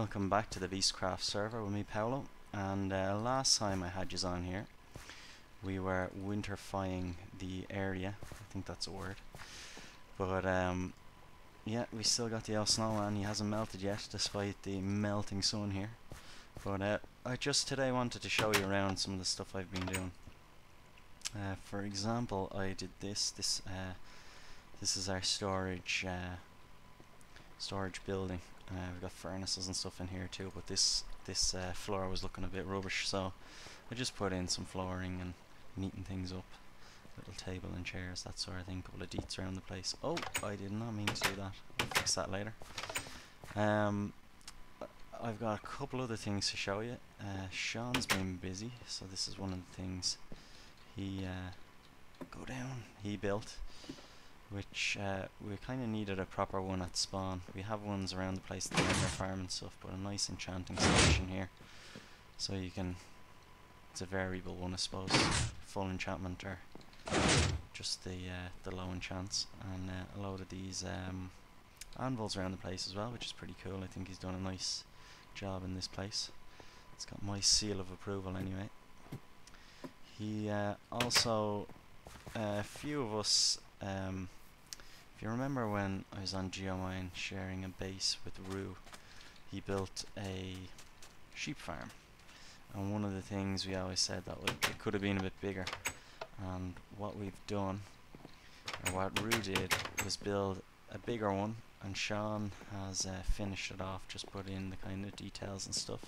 welcome back to the Beastcraft server with me, Paolo. And last time I had you on here, we were winterfying the area. I think that's a word. But yeah, we still got the old snowman. He hasn't melted yet, despite the melting sun here. But I just today wanted to show you around some of the stuff I've been doing. For example, I did this. This is our storage building. We've got furnaces and stuff in here too, but this floor was looking a bit rubbish, so I just put in some flooring and neaten things up. Little table and chairs, that sort of thing. Couple of deets around the place. Oh, I did not mean to do that. I'll fix that later. I've got a couple other things to show you. Shaun's been busy, so this is one of the things he built, which we kind of needed a proper one at spawn. We have ones around the place at the Ender farm and stuff, but a nice enchanting station here, so you can, it's a variable one I suppose, full enchantment or just the low enchants, and a load of these anvils around the place as well, which is pretty cool. I think he's done a nice job in this place. It's got my seal of approval anyway. He also, a few of us, if you remember when I was on GeoMine sharing a base with Rue, he built a sheep farm, and one of the things we always said that it could have been a bit bigger, and what we've done, or what Rue did, was build a bigger one, and Shaun has finished it off, just put in the kind of details and stuff.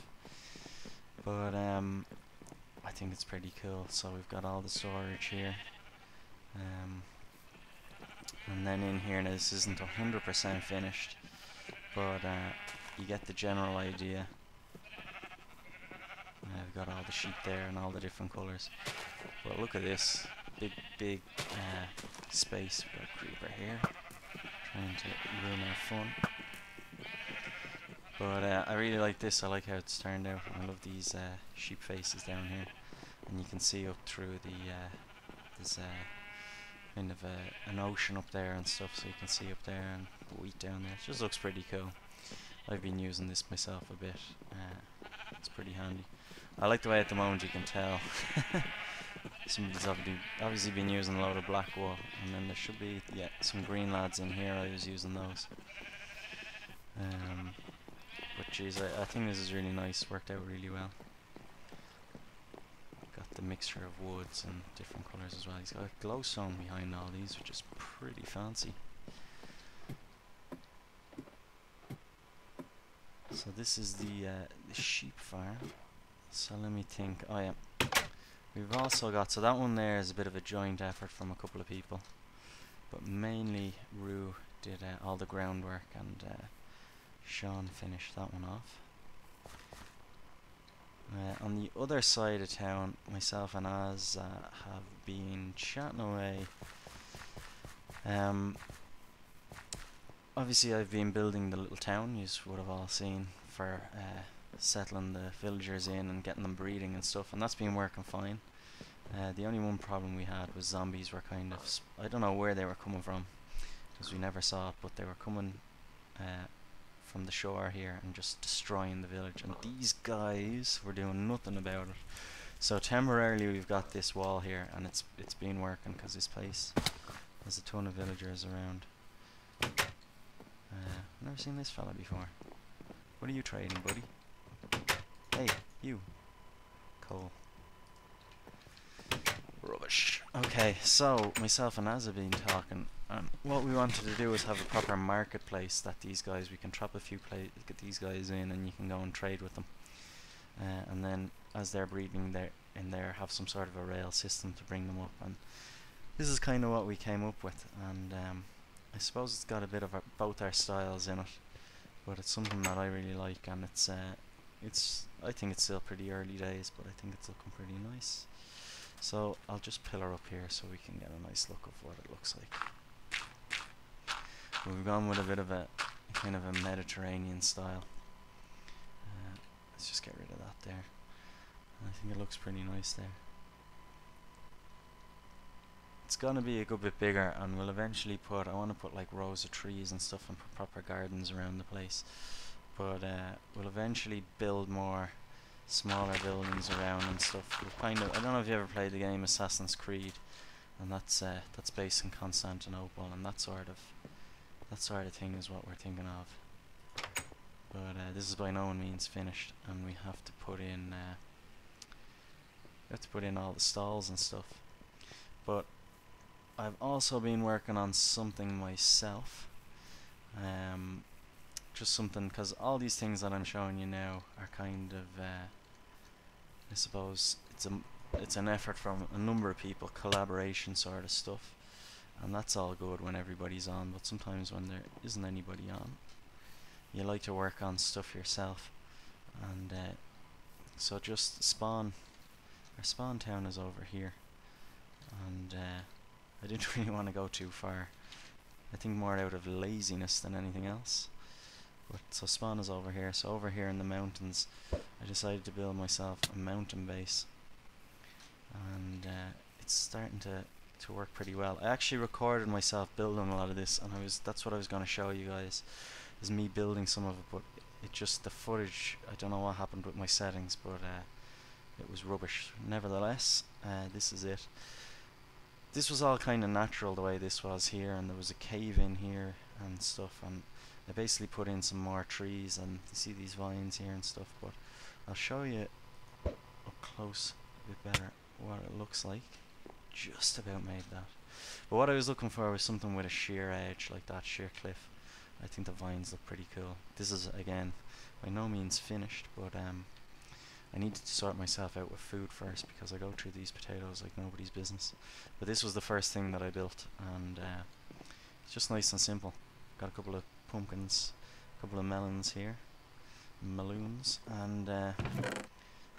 But I think it's pretty cool. So we've got all the storage here, and then in here, now this isn't 100% finished, but you get the general idea. We've got all the sheep there and all the different colours. But look at this big space. We've got a creeper here trying to ruin our fun. But I really like this. I like how it's turned out. I love these sheep faces down here, and you can see up through the there's kind of an ocean up there and stuff, so you can see up there and wheat down there. It just looks pretty cool. I've been using this myself a bit. It's pretty handy. I like the way at the moment you can tell somebody's obviously been using a load of black wool, and then there should be some green lads in here. I was using those. But geez, I think this is really nice. Worked out really well. Got the mixture of woods and different colours as well. He's got a glowstone behind all these, which is pretty fancy. So this is the sheep farm. So let me think. Oh yeah, we've also got, so that one there is a bit of a joint effort from a couple of people, but mainly Rue did all the groundwork, and Shaun finished that one off. On the other side of town, myself and Az have been chatting away. Obviously I've been building the little town, you would have all seen, for settling the villagers in and getting them breeding and stuff, and that's been working fine. The only one problem we had was zombies were kind of, I don't know where they were coming from, because we never saw it, but they were coming from the shore here and just destroying the village, and these guys were doing nothing about it. So temporarily we've got this wall here, and it's been working because this place has a ton of villagers around. Never seen this fella before. What are you trading, buddy? Hey, you. Coal. Rubbish. Okay, so myself and Az have been talking, and what we wanted to do is have a proper marketplace that these guys, we can trap a few get these guys in, and you can go and trade with them, and then as they're breeding in there, have some sort of a rail system to bring them up. And this is kind of what we came up with, and I suppose it's got a bit of both our styles in it, but it's something that I really like, and I think it's still pretty early days, but I think it's looking pretty nice. So I'll just pillar up here so we can get a nice look of what it looks like. We've gone with a bit of a kind of a Mediterranean style. Let's just get rid of that there. I think it looks pretty nice there. It's gonna be a good bit bigger, and we'll eventually I want to put like rows of trees and stuff and put proper gardens around the place. but we'll eventually build more smaller buildings around and stuff. We'll kind of, I don't know if you ever played the game Assassin's Creed, and that's based in Constantinople, and that sort of thing is what we're thinking of. But this is by no means finished, and we have to put in all the stalls and stuff. But I've also been working on something myself. Just something, because all these things that I'm showing you now are kind of, I suppose, it's an effort from a number of people, collaboration sort of stuff, and that's all good when everybody's on. But sometimes when there isn't anybody on, you like to work on stuff yourself. And so just spawn. Our spawn town is over here, and I didn't really want to go too far. I think more out of laziness than anything else. But so spawn is over here. So over here in the mountains, I decided to build myself a mountain base, and it's starting to work pretty well. I actually recorded myself building a lot of this, and that's what I was going to show you guys, is me building some of it. But it just, the footage, I don't know what happened with my settings, but it was rubbish. Nevertheless, this is it. This was all kind of natural the way this was here, and there was a cave in here and stuff, and I basically put in some more trees, and you see these vines here and stuff. But I'll show you up close a bit better what it looks like. Just about made that. But what I was looking for was something with a sheer edge like that, sheer cliff. I think the vines look pretty cool. This is, again, by no means finished, but I needed to sort myself out with food first, because I go through these potatoes like nobody's business. But this was the first thing that I built, and it's just nice and simple. Got a couple of pumpkins, a couple of melons here, meloons, and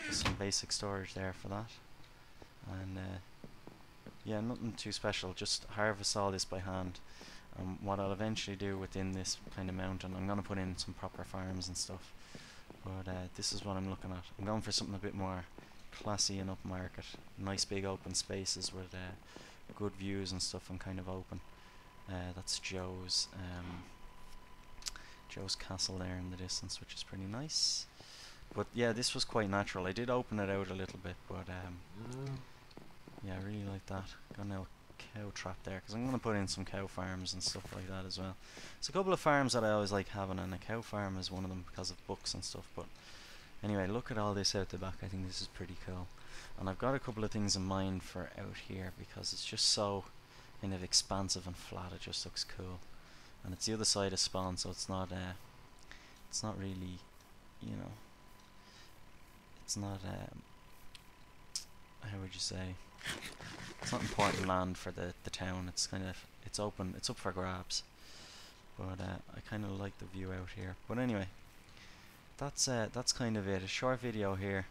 just some basic storage there for that. And yeah, nothing too special, just harvest all this by hand. What I'll eventually do within this kind of mountain, I'm going to put in some proper farms and stuff. But this is what I'm looking at. I'm going for something a bit more classy and upmarket. Nice big open spaces with good views and stuff, and kind of open. That's Joe's castle there in the distance, which is pretty nice. But yeah, this was quite natural. I did open it out a little bit, but yeah, I really like that. Got a little cow trap there, because I'm going to put in some cow farms and stuff like that as well. It's a couple of farms that I always like having, and a cow farm is one of them because of books and stuff. But anyway, look at all this out the back. I think this is pretty cool, and I've got a couple of things in mind for out here, because it's just so kind of expansive and flat. It just looks cool, and it's the other side of spawn, so it's not really, you know, it's not how would you say, it's not important land for the town. It's kind of, it's open, it's up for grabs. But I kind of like the view out here. But anyway, that's kind of it. A short video here,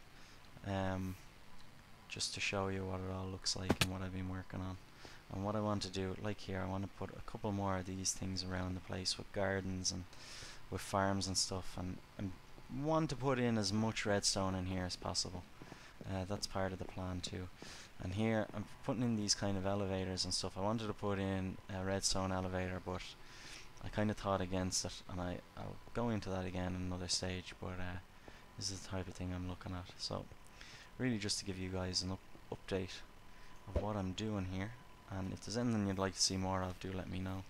just to show you what it all looks like and what I've been working on. And what I want to do, like here, I want to put a couple more of these things around the place with gardens and with farms and stuff, and want to put in as much redstone in here as possible. That's part of the plan too. And here I'm putting in these kind of elevators and stuff. I wanted to put in a redstone elevator, but I kind of thought against it, and I'll go into that again in another stage. But this is the type of thing I'm looking at. So really just to give you guys an update of what I'm doing here, and if there's anything you'd like to see more of, do let me know.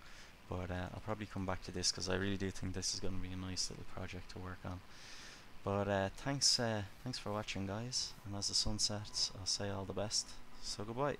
But I'll probably come back to this, because I really do think this is going to be a nice little project to work on. But thanks for watching, guys, and as the sun sets, I'll say all the best. So goodbye.